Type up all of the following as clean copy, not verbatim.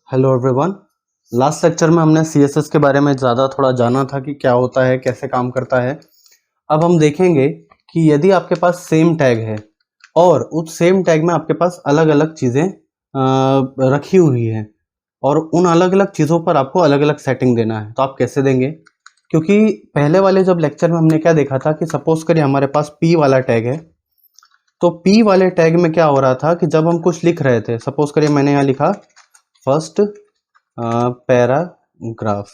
Hello everyone. Last lecture में हमने CSS के बारे में ज़्यादा थोड़ा जाना था कि क्या होता है, कैसे काम करता है। अब हम देखेंगे कि यदि आपके पास सेम टैग है और उस सेम टैग में आपके पास अलग अलग चीज़ें रखी हुई हैं और उन अलग अलग चीज़ों पर आपको अलग अलग सेटिंग देना है, तो आप कैसे देंगे? क्योंकि पहले वाले जब लेक्चर में हमने क्या देखा था कि सपोज करिए हमारे पास P वाला टैग है, तो P वाले टैग में क्या हो रहा था कि जब हम कुछ लिख रहे थे, सपोज करिए मैंने यहाँ लिखा फर्स्ट पैराग्राफ,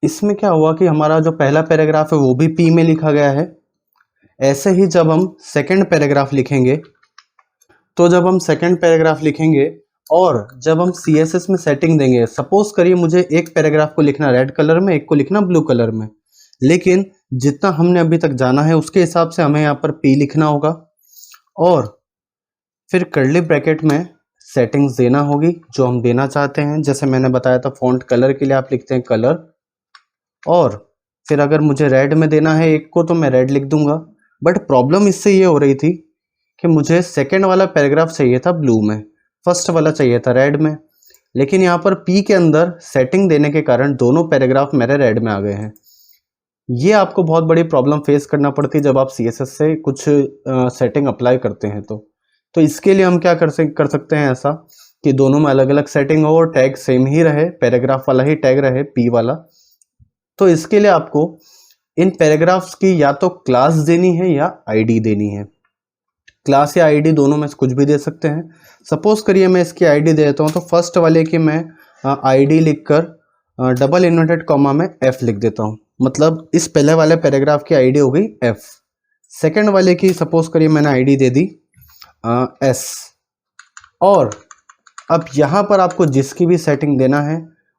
इसमें क्या हुआ कि हमारा जो पहला पैराग्राफ है वो भी P में लिखा गया है। ऐसे ही जब हम सेकंड पैराग्राफ लिखेंगे, तो जब हम सेकंड पैराग्राफ लिखेंगे और जब हम CSS में सेटिंग देंगे, सपोज करिए मुझे एक पैराग्राफ को लिखना रेड कलर में, एक को लिखना ब्लू कलर में, लेकिन जितना हमने अभी तक जाना है उसके हिसाब से हमें यहाँ पर P लिखना होगा और फिर कर्ली ब्रैकेट में सेटिंग्स देना होगी जो हम देना चाहते हैं। जैसे मैंने बताया था फॉन्ट कलर के लिए आप लिखते हैं कलर, और फिर अगर मुझे रेड में देना है एक को तो मैं रेड लिख दूंगा। बट प्रॉब्लम इससे ये हो रही थी कि मुझे सेकंड वाला पैराग्राफ चाहिए था ब्लू में, फर्स्ट वाला चाहिए था रेड में, लेकिन यहाँ पर P के अंदर सेटिंग देने के कारण दोनों पैराग्राफ मेरे रेड में आ गए हैं। ये आपको बहुत बड़ी प्रॉब्लम फेस करना पड़ती है जब आप CSS से कुछ सेटिंग अप्लाई करते हैं। तो इसके लिए हम क्या कर सकते हैं ऐसा कि दोनों में अलग अलग सेटिंग हो और टैग सेम ही रहे, पैराग्राफ वाला ही टैग रहे P वाला। तो इसके लिए आपको इन पैराग्राफ्स की या तो क्लास देनी है या ID देनी है। क्लास या ID दोनों में से कुछ भी दे सकते हैं। सपोज करिए मैं इसकी ID दे देता हूँ, तो फर्स्ट वाले की मैं ID लिखकर डबल इन्वर्टेड कॉमा में F लिख देता हूँ, मतलब इस पहले वाले पैराग्राफ की ID हो गई F। सेकेंड वाले की सपोज करिए मैंने ID दे दी S। और अब यहाँ पर आपको जिसकी भी सेटिंग देना है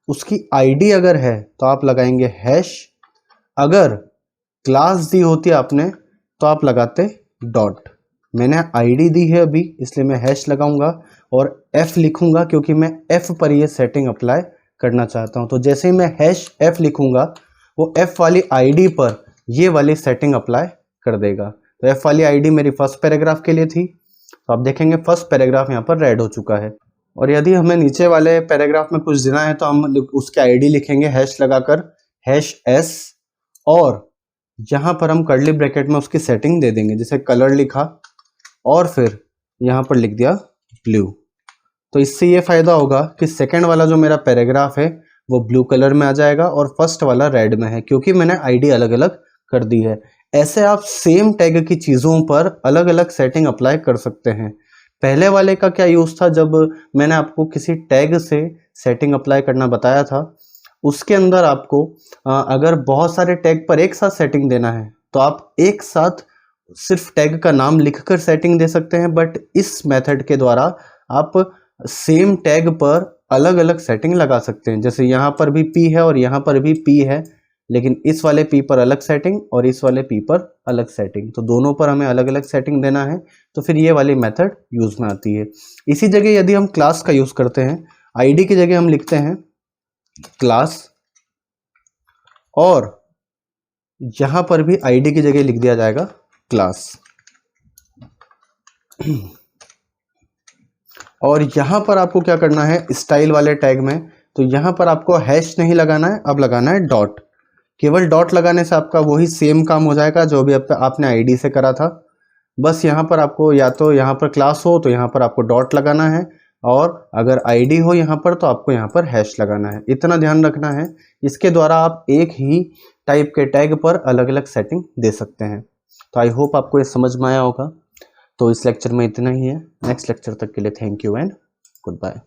उसकी ID अगर है तो आप लगाएंगे हैश, अगर क्लास दी होती आपने तो आप लगाते डॉट। मैंने ID दी है अभी इसलिए मैं हैश लगाऊंगा और F लिखूंगा क्योंकि मैं F पर ये सेटिंग अप्लाई करना चाहता हूं। तो जैसे ही मैं हैश F लिखूंगा वो F वाली ID पर ये वाली सेटिंग अप्लाई कर देगा। तो F वाली ID मेरी फर्स्ट पैराग्राफ के लिए थी, तो आप देखेंगे फर्स्ट पैराग्राफ यहाँ पर रेड हो चुका है। और यदि हमें नीचे वाले पैराग्राफ में कुछ देना है तो हम उसके ID लिखेंगे हैश लगाकर हैश S, और यहाँ पर हम कर्ली ब्रैकेट में उसकी सेटिंग दे देंगे, जैसे कलर लिखा और फिर यहाँ पर लिख दिया ब्लू। तो इससे ये फायदा होगा कि सेकंड वाला जो मेरा पैराग्राफ है वो ब्लू कलर में आ जाएगा और फर्स्ट वाला रेड में है क्योंकि मैंने ID अलग अलग कर दी है। ऐसे आप सेम टैग की चीज़ों पर अलग अलग सेटिंग अप्लाई कर सकते हैं। पहले वाले का क्या यूज़ था, जब मैंने आपको किसी टैग से सेटिंग अप्लाई करना बताया था, उसके अंदर आपको अगर बहुत सारे टैग पर एक साथ सेटिंग देना है तो आप एक साथ सिर्फ टैग का नाम लिखकर सेटिंग दे सकते हैं। बट इस मेथड के द्वारा आप सेम टैग पर अलग अलग सेटिंग लगा सकते हैं। जैसे यहाँ पर भी P है और यहाँ पर भी P है, लेकिन इस वाले P पर अलग सेटिंग और इस वाले P पर अलग सेटिंग, तो दोनों पर हमें अलग अलग सेटिंग देना है, तो फिर ये वाली मेथड यूज में आती है। इसी जगह यदि हम क्लास का यूज करते हैं, ID की जगह हम लिखते हैं क्लास, और यहां पर भी ID की जगह लिख दिया जाएगा क्लास। और यहां पर आपको क्या करना है स्टाइल वाले टैग में, तो यहां पर आपको हैश नहीं लगाना है, अब लगाना है डॉट। केवल डॉट लगाने से आपका वही सेम काम हो जाएगा जो भी आपने ID से करा था। बस यहाँ पर आपको या तो यहाँ पर क्लास हो तो यहाँ पर आपको डॉट लगाना है, और अगर ID हो यहाँ पर तो आपको यहाँ पर हैश लगाना है। इतना ध्यान रखना है, इसके द्वारा आप एक ही टाइप के टैग पर अलग अलग सेटिंग दे सकते हैं। तो आई होप आपको ये समझ में आया होगा। तो इस लेक्चर में इतना ही है। नेक्स्ट लेक्चर तक के लिए thank you and good bye.